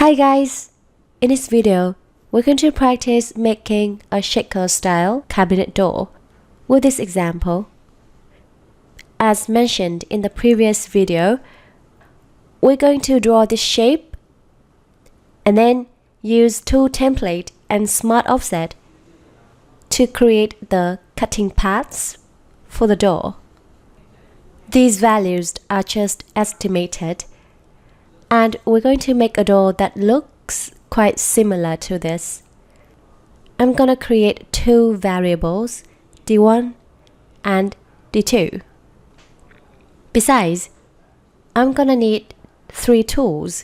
Hi guys! In this video, we're going to practice making a shaker style cabinet door with this example. As mentioned in the previous video, we're going to draw this shape and then use tool template and smart offset to create the cutting paths for the door. These values are just estimated, and we're going to make a door that looks quite similar to this. I'm gonna create two variables, D1 and D2. Besides, I'm gonna need three tools: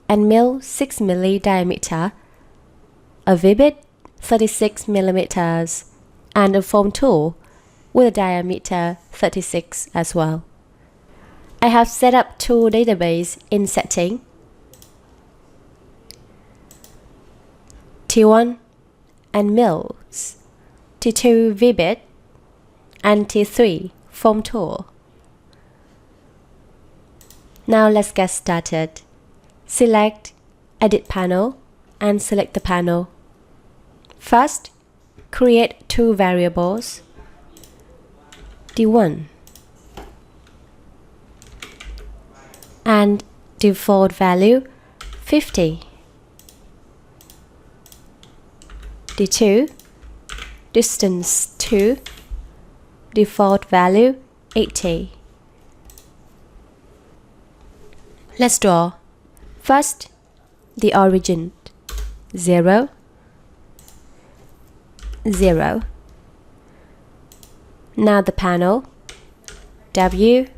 a mill 6mm diameter, a vivid 36mm, and a foam tool with a diameter 36 as well. I have set up tool database in setting, T1 and mills, T2 vivid, and T3 foam tool. Now let's get started. Select Edit Panel and select the panel. First, create two variables, D1 and default value 50, D2 distance 2, default value 80. Let's draw. First, the origin 0, 0. Now the panel, W,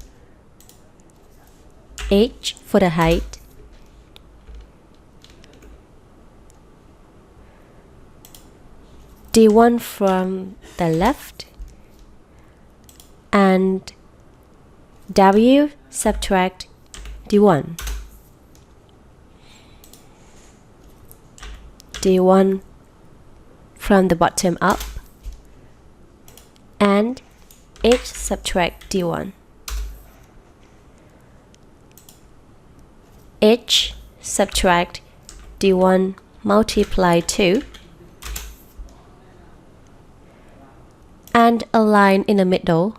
H for the height, D1 from the left, and W subtract D1. D1 from the bottom up, and H subtract D1. H subtract D1 multiply 2, and a line in the middle,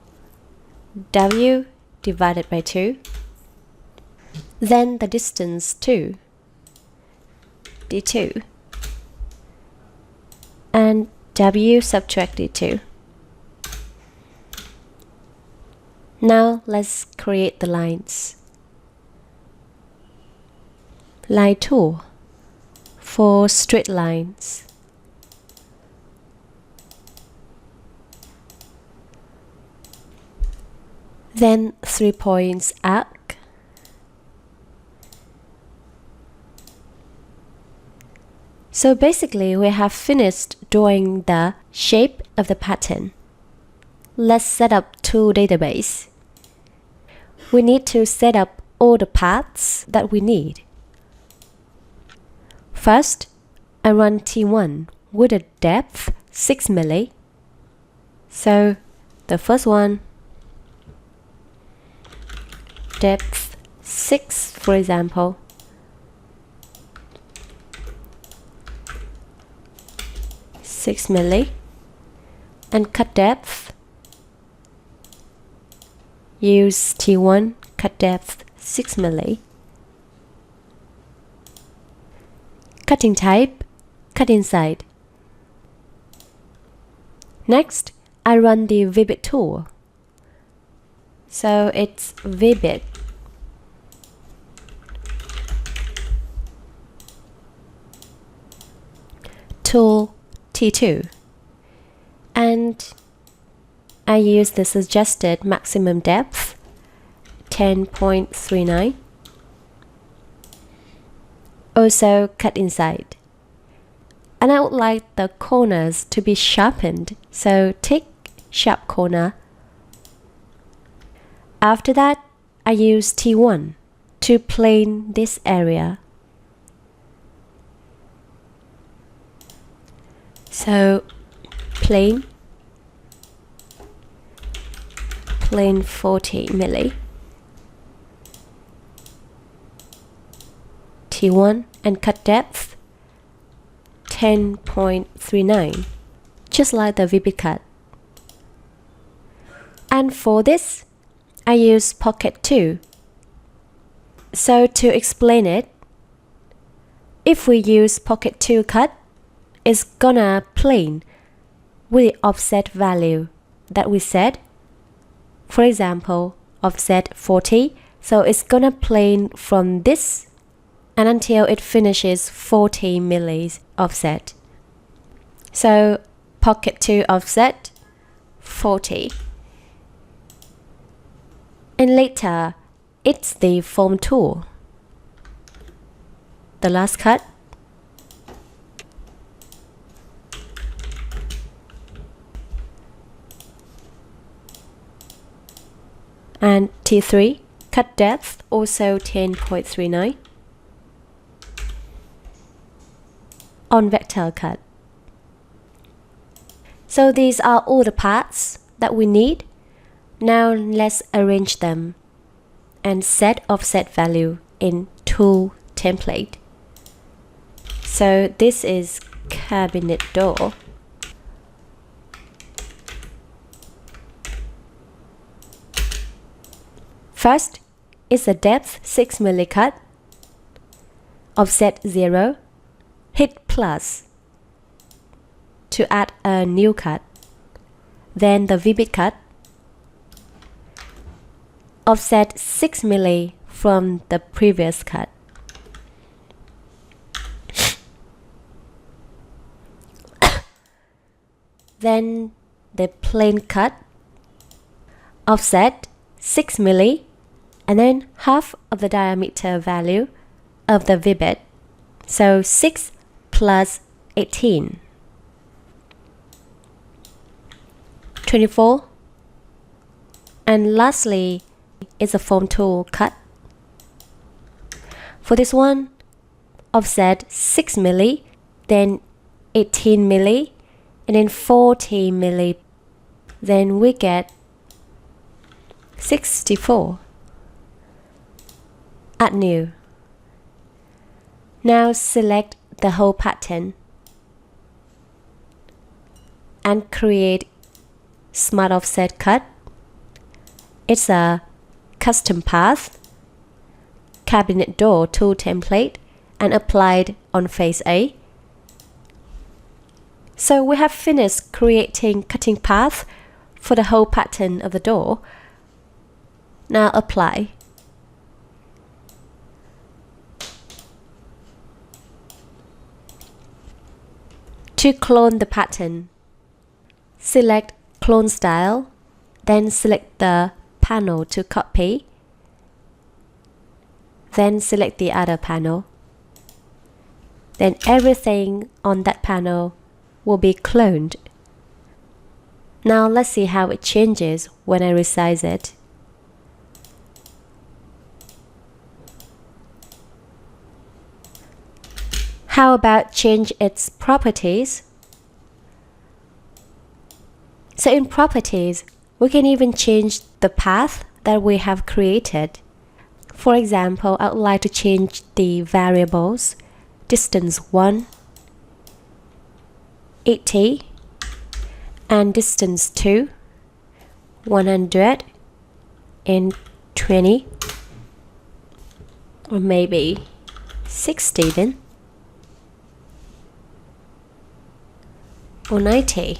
W divided by 2, then the distance 2, D2, and W subtract D2. Now let's create the lines. Line tool for straight lines. Then 3 points arc. So basically we have finished drawing the shape of the pattern. Let's set up tool database. We need to set up all the paths that we need. First, I run T1 with a depth 6mm. So the first one, depth 6 for example. $6mm, and cut depth. Use T1 cut depth 6mm. Cutting type, cut inside. Next, I run the vivid tool. So it's vivid. Tool T2. And I use the suggested maximum depth, 10.39. Also cut inside. And I would like the corners to be sharpened, so tick sharp corner. After that, I use T1 to plane this area. So plane 40mm. T1 and cut depth 10.39, just like the VB cut. And for this, I use Pocket 2. So to explain it, if we use Pocket 2 cut, it's gonna plane with the offset value that we set. For example, offset 40, so it's gonna plane from this and until it finishes 40 millis offset. So Pocket 2 offset 40. And later, it's the foam tool. The last cut. And T3, cut depth, also 10.39. On vector cut. So these are all the parts that we need. Now let's arrange them and set offset value in tool template. So this is cabinet door. First is a depth 6 milli cut, offset 0, hit plus to add a new cut, then the VB cut, offset 6 milli from the previous cut. Then the plane cut, offset 6 milli, and then half of the diameter value of the VB. So 6 plus 18. 24. And lastly is a foam tool cut. For this one, offset 6 milli, then 18 milli, and then 40 milli. Then we get 64. Add new. Now select the whole pattern and create Smart Offset Cut. It's a custom path, cabinet door tool template, and applied on face A. So we have finished creating cutting path for the whole pattern of the door. Now apply. To clone the pattern, select Clone Style, then select the panel to copy, then select the other panel. Then everything on that panel will be cloned. Now let's see how it changes when I resize it. How about change its properties? So in properties, we can even change the path that we have created. For example, I would like to change the variables distance 1, 80, and distance 2, 120, or maybe 60 then, or 90.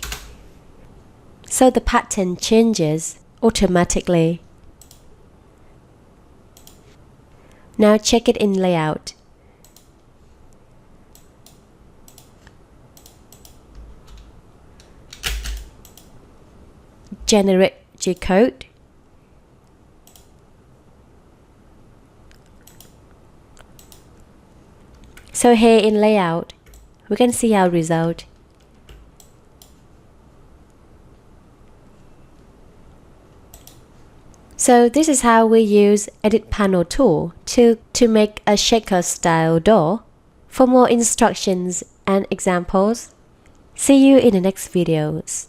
So the pattern changes automatically. Now check it in layout. Generate Gcode. So here in layout, we can see our result. So this is how we use Edit Panel tool to make a shaker style door. For more instructions and examples, see you in the next videos.